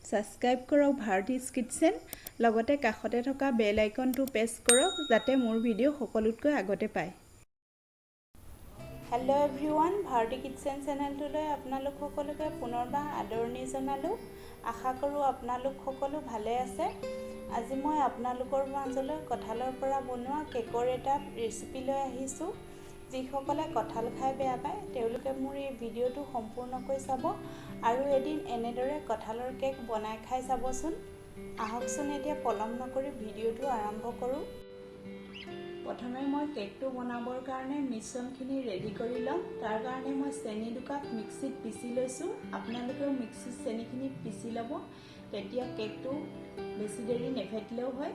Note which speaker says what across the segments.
Speaker 1: Subscribe কৰক ভাৰতীজ kitchen, লগতে কাষতে থকা বেল আইকনটো প্ৰেছ কৰক যাতে মোৰ ভিডিঅ' সকলোতকৈ আগতে পায়। হেল্ল' এভৰিৱান, ভাৰতী কিটচেন চেনেলটোলৈ আপোনালোক সকলোকে পুনৰবাৰ আদৰণি জনালোঁ। আশা কৰোঁ আপোনালোক সকলো ভালে আছে। আজি মই আপোনালোকৰ মাজলৈ কঁঠালৰ পৰা বনোৱা কেকৰ এটা ৰেচিপি লৈ আহিছোঁ। যিসকলে কঁঠাল খাই বেয়া পায় তেওঁলোকে মোৰ এই ভিডিঅ'টো সম্পূৰ্ণকৈ চাব আৰু এদিন এনেদৰে কঁঠালৰ কেক বনাই খাই চাবচোন। আহকচোন এতিয়া পলম নকৰি ভিডিঅ'টো আৰম্ভ কৰোঁ। প্ৰথমে মই কেকটো বনাবৰ কাৰণে মিশ্ৰণখিনি ৰেডি কৰি ল'ম। তাৰ কাৰণে মই চেনি 2 কাপ মিক্সিত পিচি লৈছোঁ। আপোনালোকেও মিক্সিত চেনিখিনি পিচি ল'ব, তেতিয়া কেকটো বেছি দেৰি নেফেটিলেও হয়।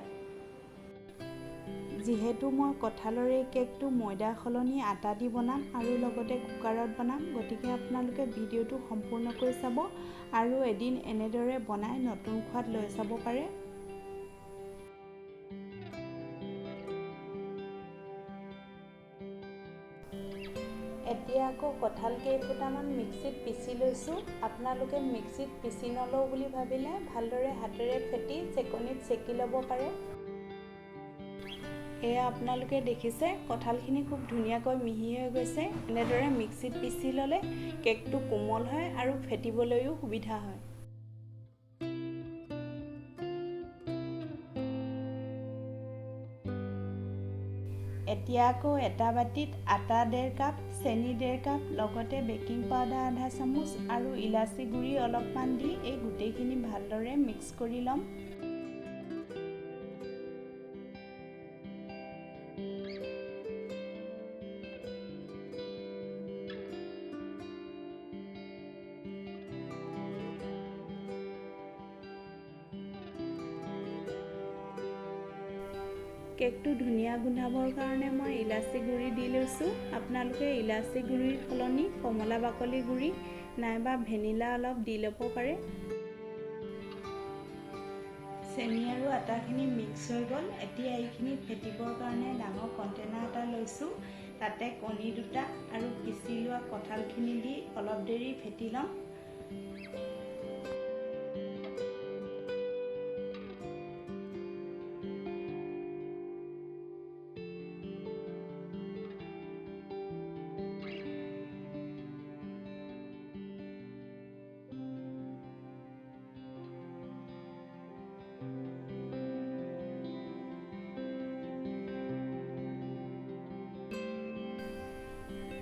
Speaker 1: যিহেতু মই কঁঠালৰ এই কেকটো ময়দাৰ সলনি আটা দি বনাম আৰু লগতে কুকাৰত বনাম, গতিকে আপোনালোকে ভিডিঅ'টো সম্পূৰ্ণকৈ চাব আৰু এদিন এনেদৰে বনাই নতুন সোৱাদ লৈ চাব পাৰে। এতিয়া আকৌ কঁঠাল কেইফুটামান মিক্সিত পিচি লৈছোঁ। আপোনালোকে মিক্সিত পিচি নলওঁ বুলি ভাবিলে ভালদৰে হাতেৰে ফেটি চেকনিত চেকি ল'ব পাৰে। এয়া আপোনালোকে দেখিছে কঁঠালখিনি খুব ধুনীয়াকৈ মিহি হৈ গৈছে। এনেদৰে মিক্সিত পিচি ল'লে কেকটো কোমল হয় আৰু ফেটিবলৈও সুবিধা হয়। এতিয়া আকৌ এটা বাটিত আটা 1.5 কাপ, চেনি 1.5 কাপ, লগতে বেকিং পাউডাৰ আধা চামুচ আৰু ইলাচি গুড়ি অলপমান দি এই গোটেইখিনি ভালদৰে মিক্স কৰি ল'ম। কেকটো ধুনীয়া গোন্ধাবৰ কাৰণে মই ইলাচি গুড়ি দি লৈছোঁ। আপোনালোকে ইলাচি গুড়িৰ সলনি কমলা বাকলি গুড়ি নাইবা ভেনিলা অলপ দি ল'ব পাৰে। চেনি আৰু আটাখিনি মিক্স হৈ গ'ল। এতিয়া এইখিনি ফেটিবৰ কাৰণে ডাঙৰ কণ্টেইনাৰ এটা লৈছোঁ। তাতে কণী 2টা আৰু পিচি লোৱা কঁঠালখিনি দি অলপ দেৰি ফেটি ল'ম।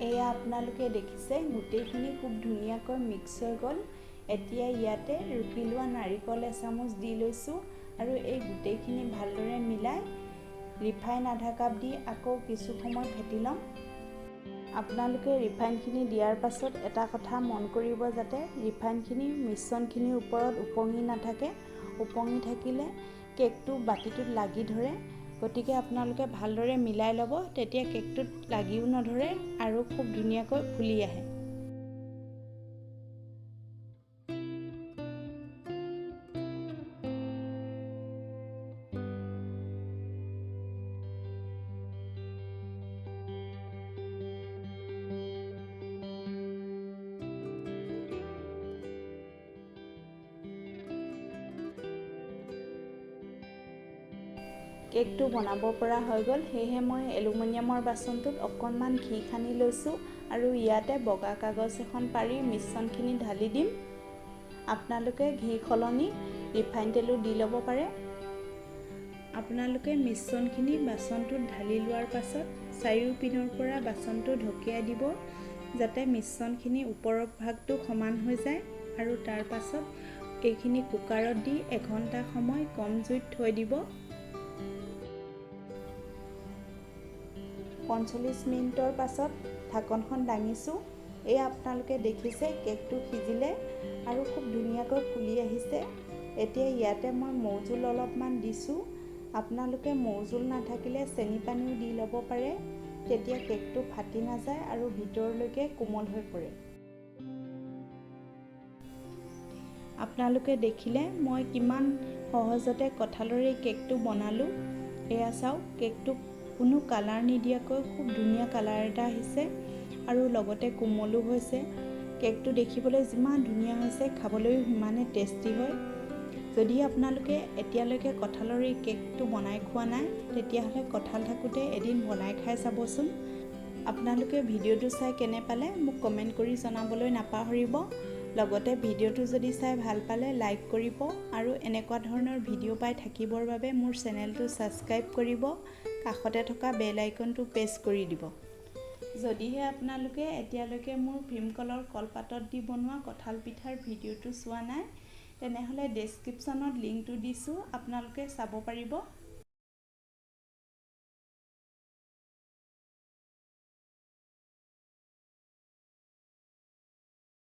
Speaker 1: এয়া আপোনালোকে দেখিছে গোটেইখিনি খুব ধুনীয়াকৈ মিক্স হৈ গ'ল। এতিয়া ইয়াতে ৰুকি লোৱা নাৰিকল এচামুচ দি লৈছোঁ আৰু এই গোটেইখিনি ভালদৰে মিলাই ৰিফাইন আধা কাপ দি আকৌ কিছু সময় ফেটি ল'ম। আপোনালোকে ৰিফাইনখিনি দিয়াৰ পাছত এটা কথা মন কৰিব যাতে ৰিফাইনখিনি মিশ্ৰণখিনিৰ ওপৰত উপঙি নাথাকে। উপঙি থাকিলে কেকটো বাতিটোত লাগি ধৰে। গতিকে আপোনালোকে ভালদৰে মিলাই ল'ব, তেতিয়া কেকটোত লাগিও নধৰে আৰু খুব ধুনীয়াকৈ ফুলি আহে। কেকটো বনাব পৰা হৈ গ'ল, সেয়েহে মই এলুমিনিয়ামৰ বাচনটোত অকণমান ঘি সানি লৈছোঁ আৰু ইয়াতে বগা কাগজ এখন পাৰি মিশ্ৰণখিনি ঢালি দিম। আপোনালোকে ঘি সলনি ৰিফাইন তেলো দি ল'ব পাৰে। আপোনালোকে মিশ্ৰণখিনি বাচনটোত ঢালি লোৱাৰ পাছত চাৰিওপিনৰ পৰা বাচনটো ঢকিয়াই দিব যাতে মিশ্ৰণখিনি ওপৰৰ ভাগটো সমান হৈ যায় আৰু তাৰ পাছত এইখিনি কুকাৰত দি 1 ঘণ্টা সময় কম জুইত থৈ দিব। 45 মিনিটৰ পাছত ঢাকনখন দাঙিছোঁ। এয়া আপোনালোকে দেখিছে কেকটো সিজিলে আৰু খুব ধুনীয়াকৈ ফুলি আহিছে। এতিয়া ইয়াতে মই মৌজোল অলপমান দিছোঁ। আপোনালোকে মৌজোল নাথাকিলে চেনি পানীও দি ল'ব পাৰে, তেতিয়া কেকটো ফাটি নাযায় আৰু ভিতৰলৈকে কোমল হৈ পৰে। আপোনালোকে দেখিলে মই কিমান সহজতে কঁঠালৰ এই কেকটো বনালোঁ। এয়া চাওক, কেকটো কোনো কালাৰ নিদিয়াকৈ খুব ধুনীয়া কালাৰ এটা আহিছে আৰু লগতে কোমলো হৈছে। কেকটো দেখিবলৈ যিমান ধুনীয়া হৈছে খাবলৈও সিমানে টেষ্টি হয়। যদি আপোনালোকে এতিয়ালৈকে কঁঠালৰ এই কেকটো বনাই খোৱা নাই তেতিয়াহ'লে কঁঠাল থাকোঁতে এদিন বনাই খাই চাবচোন। আপোনালোকে ভিডিঅ'টো চাই কেনে পালে মোক কমেণ্ট কৰি জনাবলৈ নাপাহৰিব। লগতে ভিডিঅ'টো যদি চাই ভাল পালে লাইক কৰিব আৰু এনেকুৱা ধৰণৰ ভিডিঅ' পাই থাকিবৰ বাবে মোৰ চেনেলটো ছাবস্ক্ৰাইব কৰিব। কাষতে থকা বেল আইকনটো প্ৰেছ কৰি দিব। যদিহে আপোনালোকে এতিয়ালৈকে মোৰ ভীমকলৰ কলপাতত দি বনোৱা কঁঠাল পিঠাৰ ভিডিঅ'টো চোৱা নাই তেনেহ'লে ডেছক্ৰিপশ্যনত লিংকটো দিছোঁ, আপোনালোকে চাব পাৰিব।